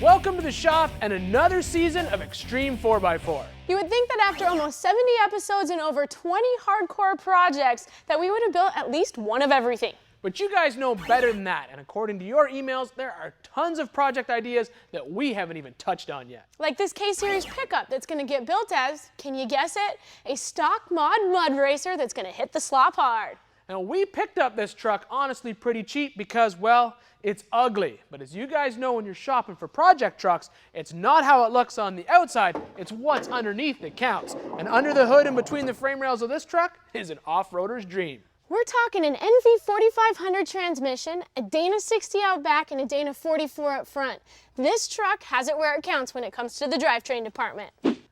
Welcome to the shop and another season of Xtreme 4x4. You would think that after almost 70 episodes and over 20 hardcore projects that we would have built at least one of everything. But you guys know better than that, and according to your emails, there are tons of project ideas that we haven't even touched on yet. Like this K-Series pickup that's going to get built as, can you guess it, a stock mod mud racer that's going to hit the slop hard. Now, we picked up this truck honestly pretty cheap because, well, it's ugly. But as you guys know when you're shopping for project trucks, it's not how it looks on the outside, it's what's underneath that counts. And under the hood and between the frame rails of this truck is an off-roader's dream. We're talking an NV 4500 transmission, a Dana 60 out back, and a Dana 44 up front. This truck has it where it counts when it comes to the drivetrain department.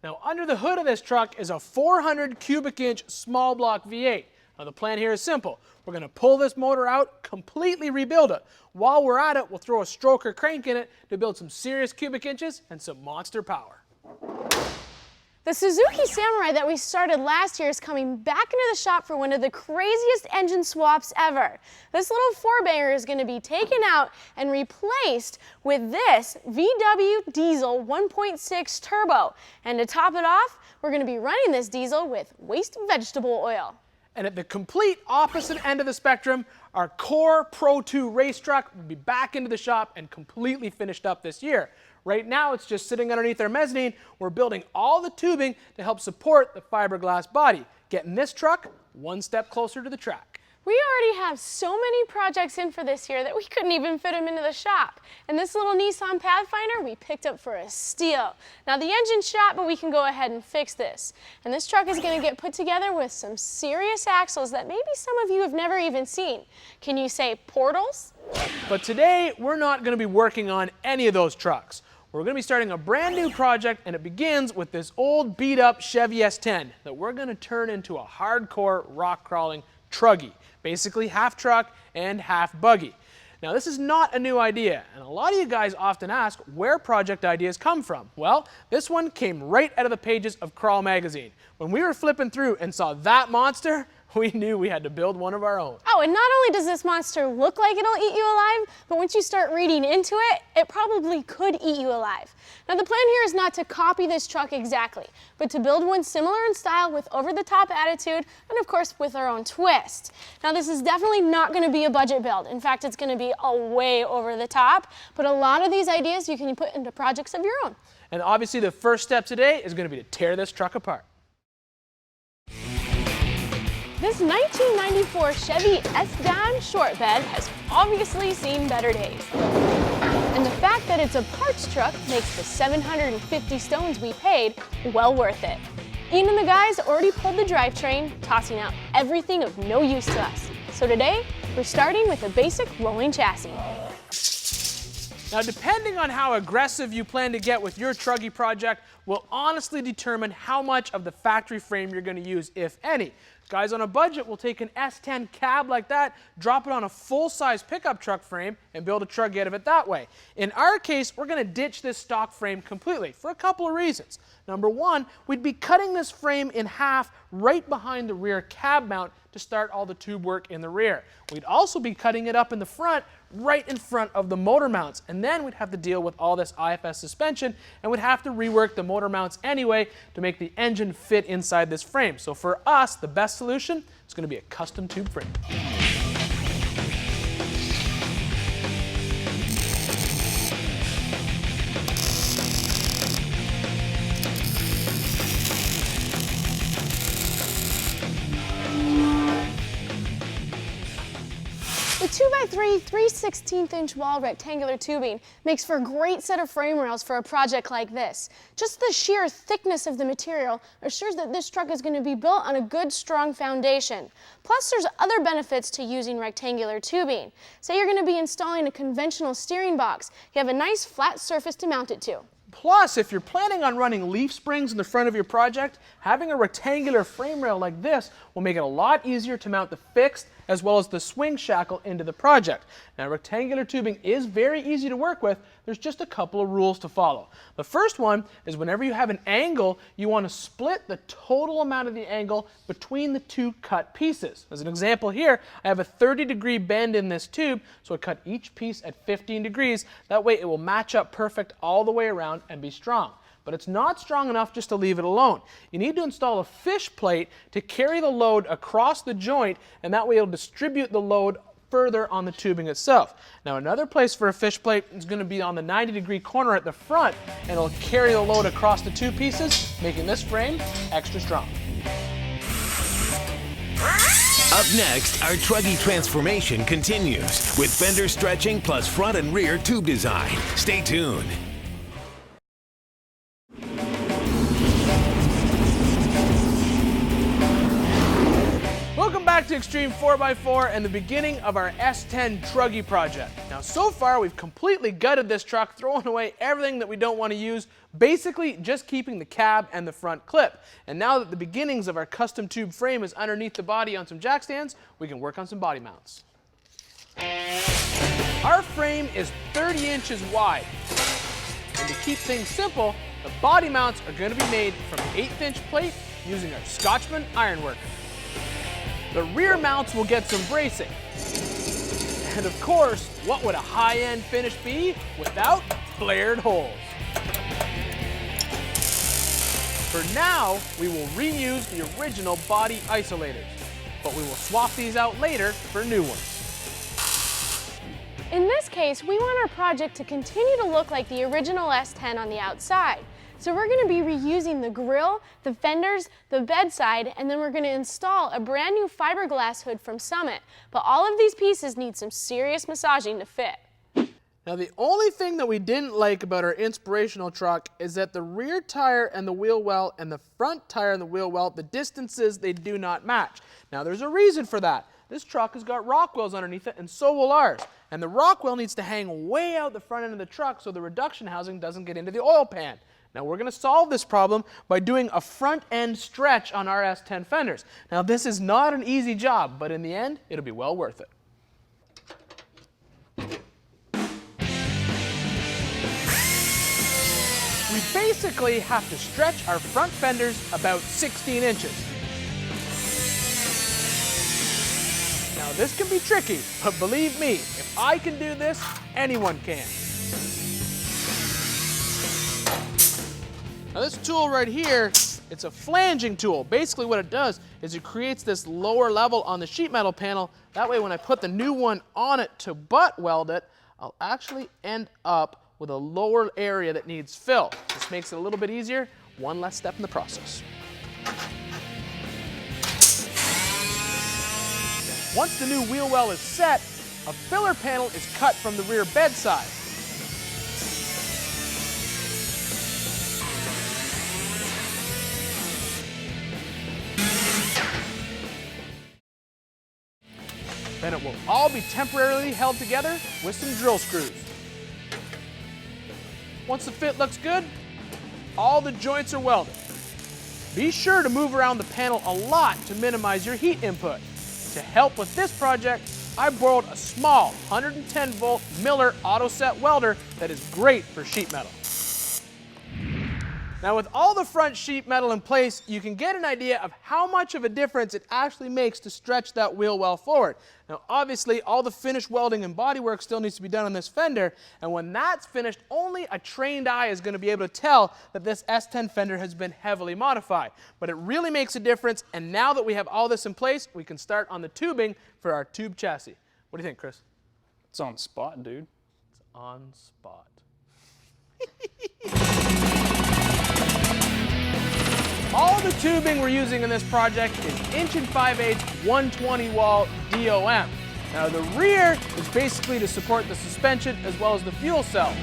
Now, under the hood of this truck is a 400 cubic inch small block V8. Now, the plan here is simple. We're going to pull this motor out, completely rebuild it. While we're at it, we'll throw a stroker crank in it to build some serious cubic inches and some monster power. The Suzuki Samurai that we started last year is coming back into the shop for one of the craziest engine swaps ever. This little four-banger is going to be taken out and replaced with this VW diesel 1.6 turbo. And to top it off, we're going to be running this diesel with waste vegetable oil. And at the complete opposite end of the spectrum, our core Pro 2 race truck will be back into the shop and completely finished up this year. Right now, it's just sitting underneath our mezzanine. We're building all the tubing to help support the fiberglass body, getting this truck one step closer to the track. We already have so many projects in for this year that we couldn't even fit them into the shop. And this little Nissan Pathfinder we picked up for a steal. Now the engine's shot, but we can go ahead and fix this. And this truck is going to get put together with some serious axles that maybe some of you have never even seen. Can you say portals? But today, we're not going to be working on any of those trucks. We're going to be starting a brand new project, and it begins with this old beat-up Chevy S10 that we're going to turn into a hardcore rock-crawling Truggy. Basically half truck and half buggy. Now, this is not a new idea, and a lot of you guys often ask where project ideas come from. Well, this one came right out of the pages of Crawl magazine. When we were flipping through and saw that monster, we knew we had to build one of our own. Oh, and not only does this monster look like it'll eat you alive, but once you start reading into it, it probably could eat you alive. Now, the plan here is not to copy this truck exactly, but to build one similar in style with over-the-top attitude and, of course, with our own twist. Now, this is definitely not going to be a budget build. In fact, it's going to be a way over the top, but a lot of these ideas you can put into projects of your own. And obviously, the first step today is going to be to tear this truck apart. This 1994 Chevy S10 short bed has obviously seen better days. And the fact that it's a parts truck makes the 750 stones we paid well worth it. Ian and the guys already pulled the drivetrain, tossing out everything of no use to us. So today, we're starting with a basic rolling chassis. Now, depending on how aggressive you plan to get with your Truggy project will honestly determine how much of the factory frame you're going to use, if any. Guys on a budget will take an S10 cab like that, drop it on a full-size pickup truck frame, and build a Truggy out of it that way. In our case, we're going to ditch this stock frame completely for a couple of reasons. Number one, we'd be cutting this frame in half right behind the rear cab mount to start all the tube work in the rear. We'd also be cutting it up in the front, right in front of the motor mounts, and then we'd have to deal with all this IFS suspension and would have to rework the motor mounts anyway to make the engine fit inside this frame. So for us, the best solution is going to be a custom tube frame. The 2x3 3/16" wall rectangular tubing makes for a great set of frame rails for a project like this. Just the sheer thickness of the material assures that this truck is going to be built on a good, strong foundation. Plus, there's other benefits to using rectangular tubing. Say you're going to be installing a conventional steering box. You have a nice flat surface to mount it to. Plus, if you're planning on running leaf springs in the front of your project, having a rectangular frame rail like this will make it a lot easier to mount the fixed as well as the swing shackle into the project. Now, rectangular tubing is very easy to work with. There's just a couple of rules to follow. The first one is whenever you have an angle, you want to split the total amount of the angle between the two cut pieces. As an example here, I have a 30-degree bend in this tube, so I cut each piece at 15 degrees. That way it will match up perfect all the way around and be strong. But it's not strong enough just to leave it alone. You need to install a fish plate to carry the load across the joint, and that way it'll distribute the load further on the tubing itself. Now, another place for a fish plate is going to be on the 90-degree corner at the front, and it'll carry the load across the two pieces, making this frame extra strong. Up next, our Truggy transformation continues with fender stretching plus front and rear tube design. Stay tuned. Welcome back to Xtreme 4x4 and the beginning of our S10 Truggy project. Now, so far we've completely gutted this truck, throwing away everything that we don't want to use, basically just keeping the cab and the front clip. And now that the beginnings of our custom tube frame is underneath the body on some jack stands, we can work on some body mounts. Our frame is 30 inches wide. And to keep things simple, the body mounts are going to be made from an 1/8-inch plate using our Scotchman ironwork. The rear mounts will get some bracing. And of course, what would a high-end finish be without flared holes? For now, we will reuse the original body isolators, but we will swap these out later for new ones. In this case, we want our project to continue to look like the original S10 on the outside. So we're going to be reusing the grille, the fenders, the bedside, and then we're going to install a brand new fiberglass hood from Summit. But all of these pieces need some serious massaging to fit. Now, the only thing that we didn't like about our inspirational truck is that the rear tire and the wheel well and the front tire and the wheel well, the distances, they do not match. Now, there's a reason for that. This truck has got rock wells underneath it, and so will ours. And the rock well needs to hang way out the front end of the truck so the reduction housing doesn't get into the oil pan. Now, we're going to solve this problem by doing a front end stretch on our S10 fenders. Now, this is not an easy job, but in the end, it'll be well worth it. We basically have to stretch our front fenders about 16 inches. Now, this can be tricky, but believe me, if I can do this, anyone can. Now, this tool right here, it's a flanging tool. Basically what it does is it creates this lower level on the sheet metal panel. That way when I put the new one on it to butt weld it, I'll actually end up with a lower area that needs fill. This makes it a little bit easier, one less step in the process. Once the new wheel well is set, a filler panel is cut from the rear bedside. Then it will all be temporarily held together with some drill screws. Once the fit looks good, all the joints are welded. Be sure to move around the panel a lot to minimize your heat input. To help with this project, I borrowed a small 110-volt Miller auto set welder that is great for sheet metal. Now, with all the front sheet metal in place, you can get an idea of how much of a difference it actually makes to stretch that wheel well forward. Now, obviously, all the finished welding and bodywork still needs to be done on this fender, and when that's finished, only a trained eye is going to be able to tell that this S10 fender has been heavily modified. But it really makes a difference, and now that we have all this in place, we can start on the tubing for our tube chassis. What do you think, Chris? It's on spot, dude. It's on spot. All the tubing we're using in this project is 1 5/8 120 wall DOM. Now, the rear is basically to support the suspension as well as the fuel cell.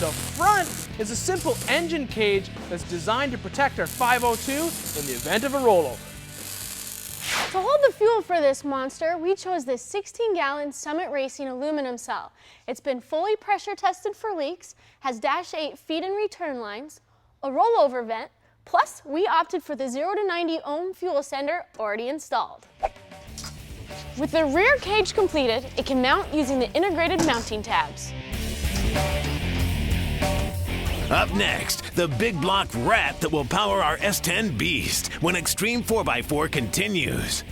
The front is a simple engine cage that's designed to protect our 502 in the event of a rollover. To hold the fuel for this monster, we chose this 16-gallon Summit Racing aluminum cell. It's been fully pressure tested for leaks, has Dash 8 feed and return lines, a rollover vent, plus we opted for the 0 to 90 ohm fuel sender already installed. With the rear cage completed, it can mount using the integrated mounting tabs. Up next, the big block rat that will power our S10 beast when Xtreme 4x4 continues.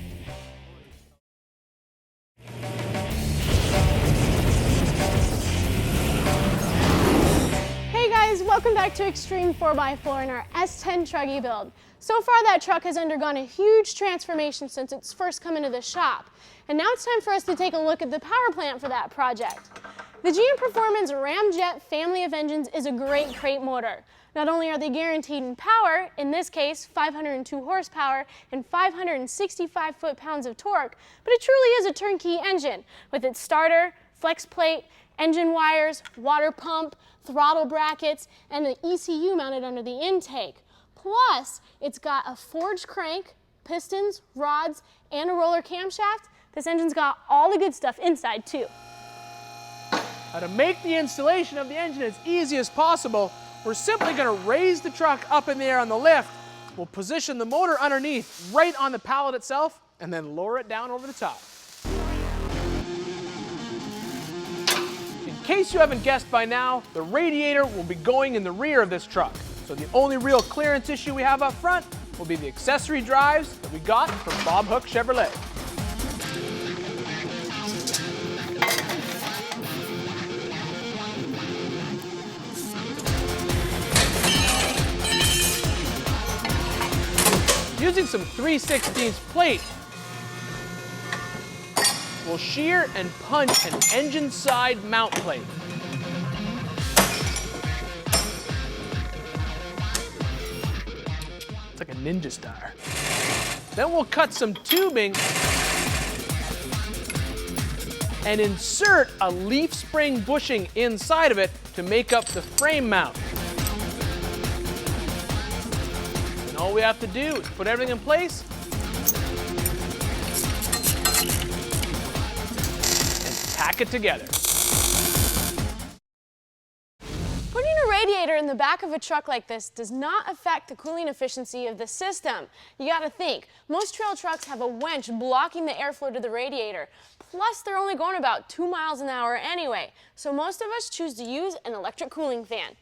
Hey guys, welcome back to Xtreme 4x4 in our S10 Truggy build. So far that truck has undergone a huge transformation since it's first come into the shop. And now it's time for us to take a look at the power plant for that project. The GM Performance RamJet family of engines is a great crate motor. Not only are they guaranteed in power, in this case 502 horsepower and 565 foot-pounds of torque, but it truly is a turnkey engine with its starter, flex plate, engine wires, water pump, throttle brackets, and an ECU mounted under the intake. Plus, it's got a forged crank, pistons, rods, and a roller camshaft. This engine's got all the good stuff inside too. Now, to make the installation of the engine as easy as possible, we're simply going to raise the truck up in the air on the lift. We'll position the motor underneath, right on the pallet itself, and then lower it down over the top. In case you haven't guessed by now, the radiator will be going in the rear of this truck. So the only real clearance issue we have up front will be the accessory drives that we got from Bob Hook Chevrolet. Using some 3/16 plate, we'll shear and punch an engine side mount plate. It's like a ninja star. Then we'll cut some tubing and insert a leaf spring bushing inside of it to make up the frame mount. All we have to do is put everything in place and tack it together. Putting a radiator in the back of a truck like this does not affect the cooling efficiency of the system. You gotta think, most trail trucks have a winch blocking the airflow to the radiator. Plus, they're only going about 2 miles an hour anyway, so most of us choose to use an electric cooling fan.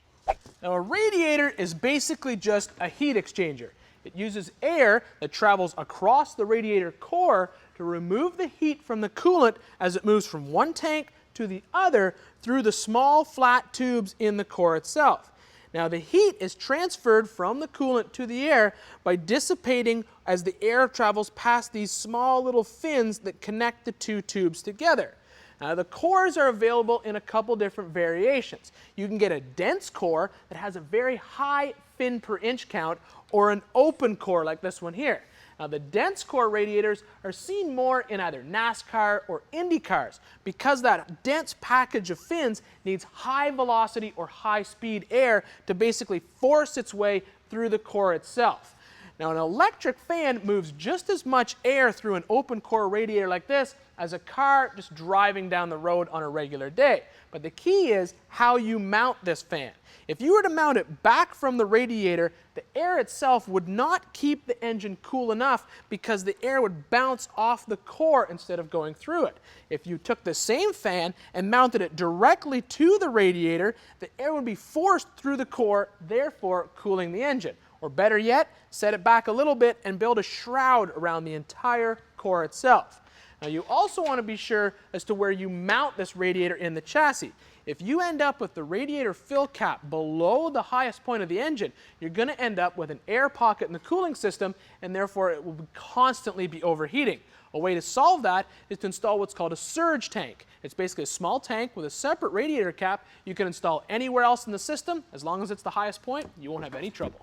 Now, a radiator is basically just a heat exchanger. It uses air that travels across the radiator core to remove the heat from the coolant as it moves from one tank to the other through the small flat tubes in the core itself. Now, the heat is transferred from the coolant to the air by dissipating as the air travels past these small little fins that connect the two tubes together. Now, the cores are available in a couple different variations. You can get a dense core that has a very high fin per inch count, or an open core like this one here. Now, the dense core radiators are seen more in either NASCAR or Indy cars because that dense package of fins needs high velocity or high speed air to basically force its way through the core itself. Now, an electric fan moves just as much air through an open core radiator like this as a car just driving down the road on a regular day. But the key is how you mount this fan. If you were to mount it back from the radiator, the air itself would not keep the engine cool enough because the air would bounce off the core instead of going through it. If you took the same fan and mounted it directly to the radiator, the air would be forced through the core, therefore cooling the engine. Or better yet, set it back a little bit and build a shroud around the entire core itself. Now, you also want to be sure as to where you mount this radiator in the chassis. If you end up with the radiator fill cap below the highest point of the engine, you're going to end up with an air pocket in the cooling system, and therefore it will constantly be overheating. A way to solve that is to install what's called a surge tank. It's basically a small tank with a separate radiator cap you can install anywhere else in the system. As long as it's the highest point, you won't have any trouble.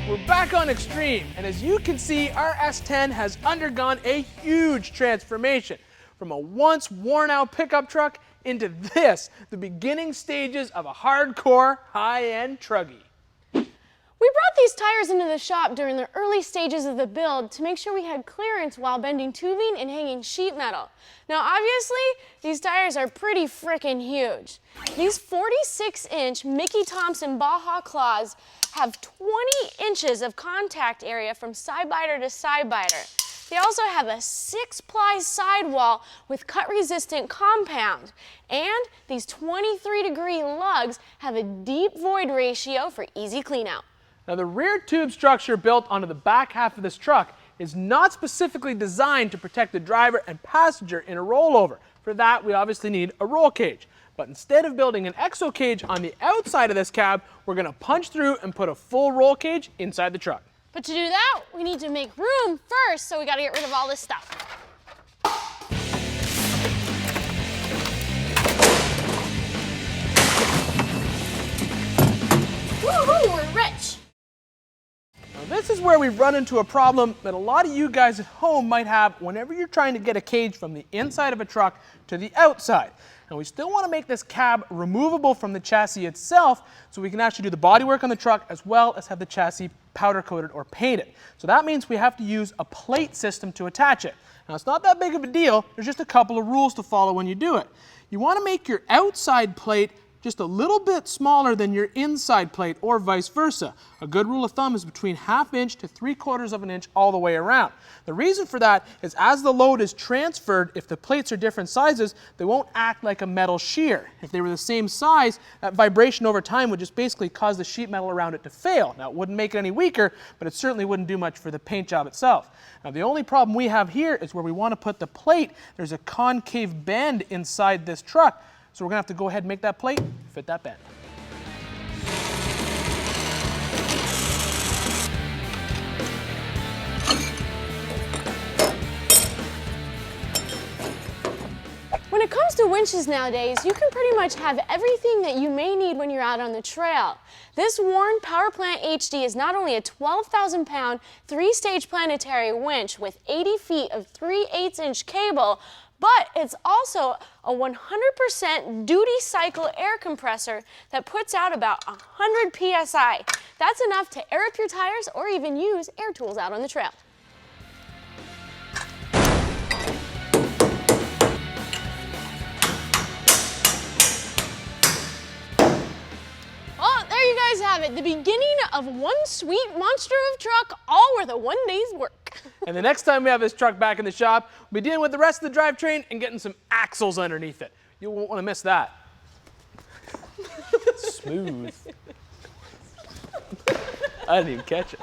We're back on Xtreme, and as you can see, our S10 has undergone a huge transformation. From a once worn-out pickup truck into this, the beginning stages of a hardcore, high-end Truggy. We brought these tires into the shop during the early stages of the build to make sure we had clearance while bending tubing and hanging sheet metal. Now obviously, these tires are pretty frickin' huge. These 46-inch Mickey Thompson Baja claws have 20 inches of contact area from side biter to side biter. They also have a 6-ply sidewall with cut-resistant compound. And these 23-degree lugs have a deep void ratio for easy cleanout. Now the rear tube structure built onto the back half of this truck is not specifically designed to protect the driver and passenger in a rollover. For that, we obviously need a roll cage. But instead of building an exo cage on the outside of this cab, we're going to punch through and put a full roll cage inside the truck. But to do that, we need to make room first, so we gotta get rid of all this stuff. Woohoo, we're rich! Now this is where we've run into a problem that a lot of you guys at home might have whenever you're trying to get a cage from the inside of a truck to the outside. And we still want to make this cab removable from the chassis itself so we can actually do the bodywork on the truck as well as have the chassis powder coated or painted. So that means we have to use a plate system to attach it. Now it's not that big of a deal, there's just a couple of rules to follow when you do it. You want to make your outside plate just a little bit smaller than your inside plate or vice versa. A good rule of thumb is between 1/2 inch to 3/4 of an inch all the way around. The reason for that is as the load is transferred, if the plates are different sizes, they won't act like a metal shear. If they were the same size, that vibration over time would just basically cause the sheet metal around it to fail. Now it wouldn't make it any weaker, but it certainly wouldn't do much for the paint job itself. Now the only problem we have here is where we want to put the plate, there's a concave bend inside this truck. So we're going to have to go ahead and make that plate fit that bend. When it comes to winches nowadays, you can pretty much have everything that you may need when you're out on the trail. This Warn Powerplant HD is not only a 12,000-pound, 3-stage planetary winch with 80 feet of 3/8-inch cable, but it's also a 100% duty cycle air compressor that puts out about 100 PSI. That's enough to air up your tires or even use air tools out on the trail. Well, there you guys have it, the beginning of one sweet monster of truck, all worth a 1 day's work. And the next time we have this truck back in the shop, we'll be dealing with the rest of the drivetrain and getting some axles underneath it. You won't want to miss that. Smooth. I didn't even catch it.